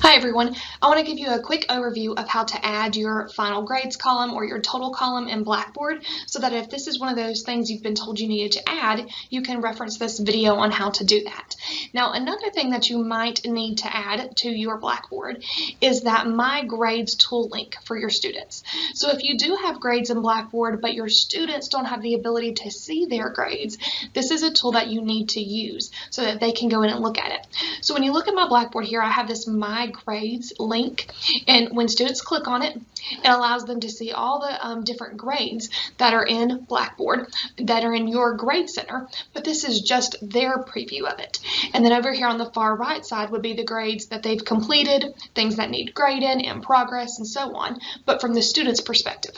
Hi everyone, I want to give you a quick overview of how to add your final grades column or your total column in Blackboard so that if this is one of those things you've been told you needed to add, you can reference this video on how to do that. Now another thing that you might need to add to your Blackboard is that My Grades tool link for your students. So if you do have grades in Blackboard but your students don't have the ability to see their grades, this is a tool that you need to use so that they can go in and look at it. So when you look at my Blackboard here, I have this My Grades link, and when students click on it, it allows them to see all the different grades that are in Blackboard that are in your grade center, but this is just their preview of it. And then over here on the far right side would be the grades that they've completed, things that need grading, in progress, and so on, but from the student's perspective.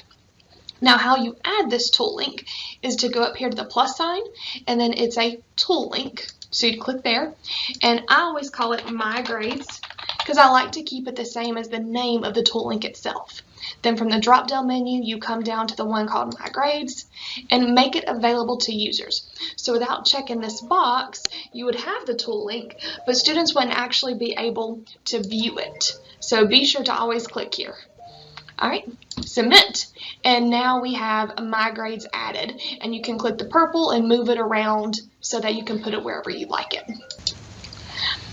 Now how you add this tool link is to go up here to the plus sign, and then it's a tool link. So you'd click there, and I always call it My Grades because I like to keep it the same as the name of the tool link itself. Then from the drop-down menu, you come down to the one called My Grades and make it available to users. So without checking this box, you would have the tool link, but students wouldn't actually be able to view it. So be sure to always click here. All right, submit, and now we have My Grades added, and you can click the purple and move it around so that you can put it wherever you like it.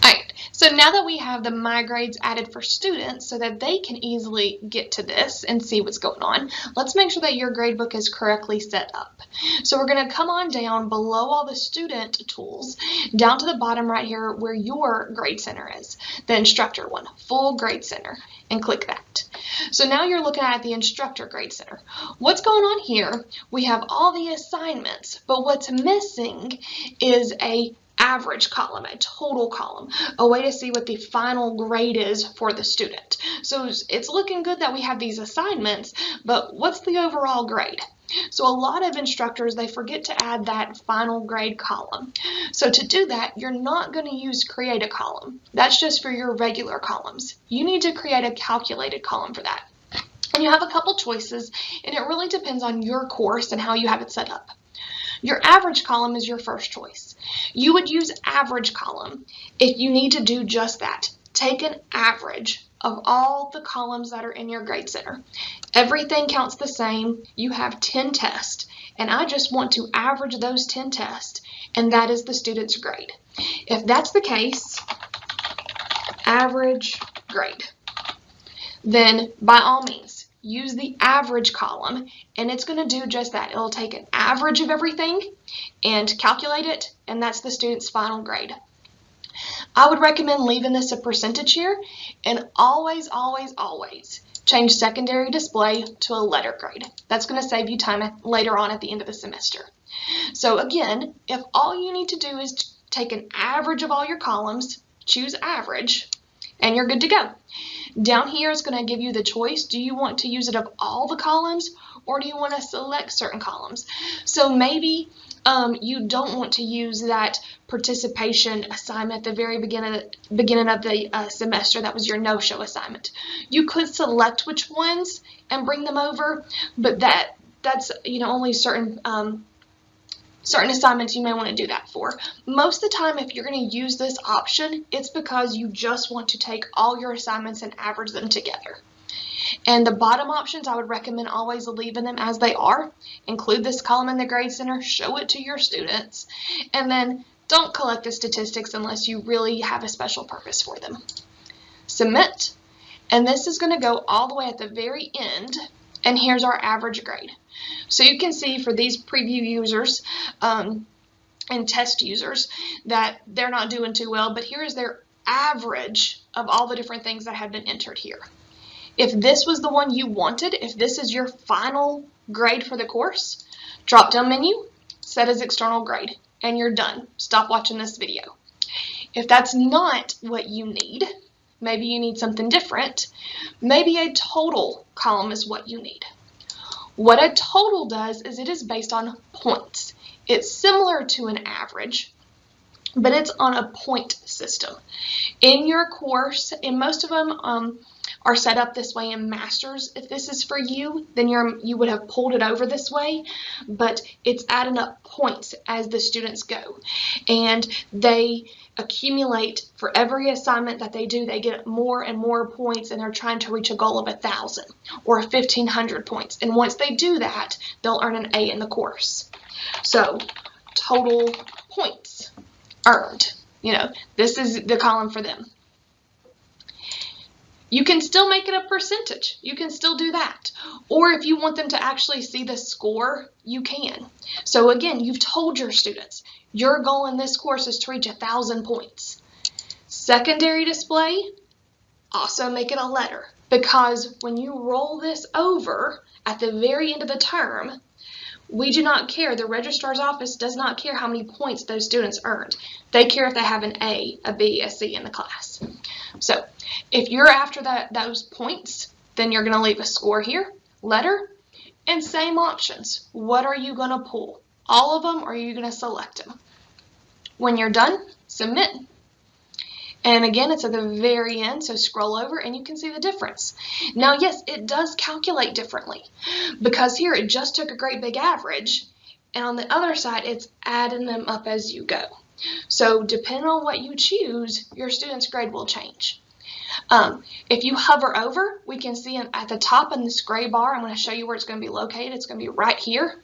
All right, so now that we have the My Grades added for students so that they can easily get to this and see what's going on, let's make sure that your gradebook is correctly set up. So we're going to come on down below all the student tools, down to the bottom right here where your grade center is, the instructor one, full grade center, and click that. So now you're looking at the instructor grade center. What's going on here? We have all the assignments, but what's missing is a average column, a total column, a way to see what the final grade is for the student. So it's looking good that we have these assignments, but what's the overall grade? So a lot of instructors, they forget to add that final grade column. So to do that, you're not going to use create a column. That's just for your regular columns. You need to create a calculated column for that. And you have a couple choices, and it really depends on your course and how you have it set up. Your average column is your first choice. You would use average column if you need to do just that. Take an average of all the columns that are in your grade center. Everything counts the same. You have 10 tests, and I just want to average those 10 tests, and that is the student's grade. If that's the case, average grade, then by all means, use the average column, and it's going to do just that. It'll take an average of everything and calculate it, and that's the student's final grade. I would recommend leaving this a percentage here, and always, always, always change secondary display to a letter grade. That's going to save you time later on at the end of the semester. So again, if all you need to do is take an average of all your columns, choose average, and you're good to go. Down here is going to give you the choice. Do you want to use it of all the columns, or do you want to select certain columns? So maybe you don't want to use that participation assignment at the very beginning of the semester. That was your no-show assignment. You could select which ones and bring them over, but that's only certain assignments you may want to do that for. Most of the time, if you're going to use this option, it's because you just want to take all your assignments and average them together. And the bottom options, I would recommend always leaving them as they are. Include this column in the grade center, show it to your students, and then don't collect the statistics unless you really have a special purpose for them. Submit, and this is going to go all the way at the very end, and here's our average grade. So you can see for these preview users and test users that they're not doing too well, but here is their average of all the different things that have been entered here. If this was the one you wanted, if this is your final grade for the course, drop down menu, set as external grade, and you're done. Stop watching this video. If that's not what you need, maybe you need something different, maybe a total column is what you need. What a total does is it is based on points. It's similar to an average, but it's on a point system. In your course, and most of them are set up this way in Masters. If this is for you, then you would have pulled it over this way, but it's adding up points as the students go. And they accumulate for every assignment that they do. They get more and more points, and they're trying to reach a goal of 1,000 or 1,500 points. And once they do that, they'll earn an A in the course. So total points earned. This is the column for them. You can still make it a percentage. You can still do that. Or if you want them to actually see the score, you can. So again, you've told your students, your goal in this course is to reach 1,000 points. Secondary display, also make it a letter, because when you roll this over at the very end of the term, we do not care. The registrar's office does not care how many points those students earned. They care if they have an A, a B, a C in the class. So if you're after those points, then you're going to leave a score here, letter, and same options. What are you going to pull? All of them, or are you going to select them? When you're done, submit. And again, it's at the very end, so scroll over and you can see the difference. Now, yes, it does calculate differently, because here it just took a great big average, and on the other side, it's adding them up as you go. So depending on what you choose, your student's grade will change. If you hover over, we can see at the top in this gray bar, I'm going to show you where it's going to be located. It's going to be right here.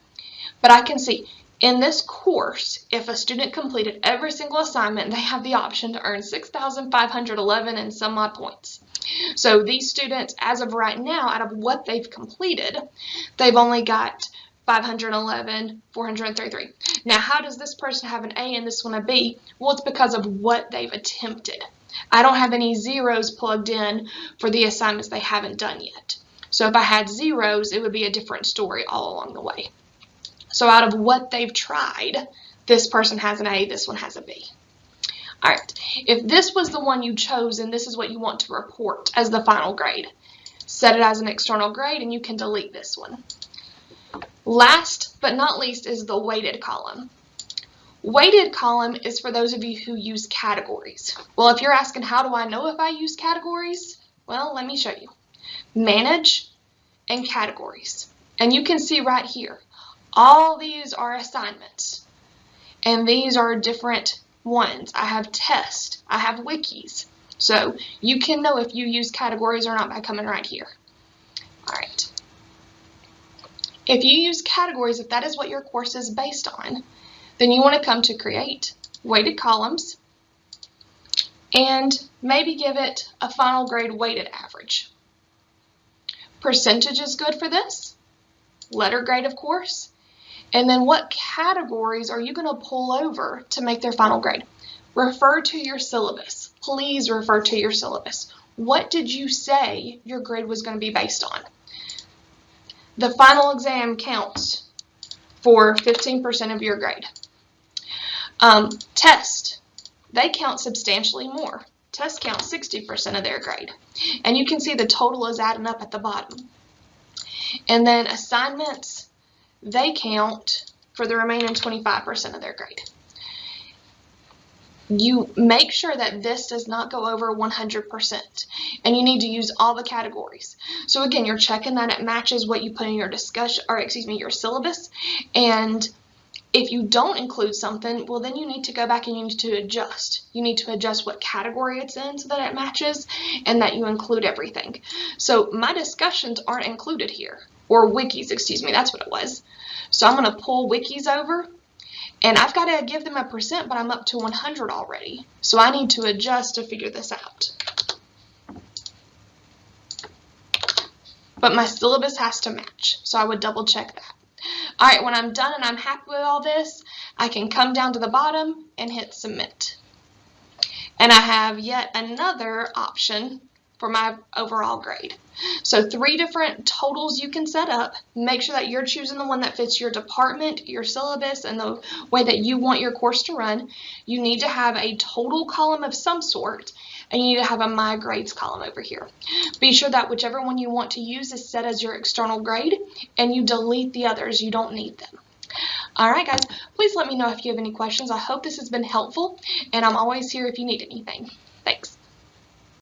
But I can see in this course, if a student completed every single assignment, they have the option to earn 6,511 and some odd points. So these students, as of right now, out of what they've completed, they've only got 511, 433. Now, how does this person have an A and this one a B? Well, it's because of what they've attempted. I don't have any zeros plugged in for the assignments they haven't done yet. So if I had zeros, it would be a different story all along the way. So out of what they've tried, this person has an A, this one has a B. All right, if this was the one you chose and this is what you want to report as the final grade, set it as an external grade and you can delete this one. Last but not least is the weighted column. Weighted column is for those of you who use categories. Well, if you're asking how do I know if I use categories, well, let me show you. Manage and categories. And you can see right here, all these are assignments. And these are different ones. I have test, I have wikis. So you can know if you use categories or not by coming right here. All right. If you use categories, if that is what your course is based on, then you want to come to create weighted columns and maybe give it a final grade weighted average. Percentage is good for this. Letter grade, of course. And then what categories are you going to pull over to make their final grade? Refer to your syllabus. Please refer to your syllabus. What did you say your grade was going to be based on? The final exam counts for 15% of your grade. Test, they count substantially more. Test counts 60% of their grade. And you can see the total is adding up at the bottom. And then assignments, they count for the remaining 25% of their grade. You make sure that this does not go over 100%, and you need to use all the categories. So again, you're checking that it matches what you put in your discussion, or excuse me, your syllabus. And if you don't include something, well, then you need to go back and you need to adjust. You need to adjust what category it's in so that it matches and that you include everything. So my discussions aren't included here, or wikis, excuse me, that's what it was. So I'm going to pull wikis over, and I've got to give them a percent, but I'm up to 100 already. So I need to adjust to figure this out. But my syllabus has to match, so I would double check that. All right, when I'm done and I'm happy with all this, I can come down to the bottom and hit submit. And I have yet another option for my overall grade. So 3 different totals you can set up. Make sure that you're choosing the one that fits your department, your syllabus, and the way that you want your course to run. You need to have a total column of some sort, and you need to have a My Grades column over here. Be sure that whichever one you want to use is set as your external grade, and you delete the others. You don't need them. All right, guys, please let me know if you have any questions. I hope this has been helpful, and I'm always here if you need anything.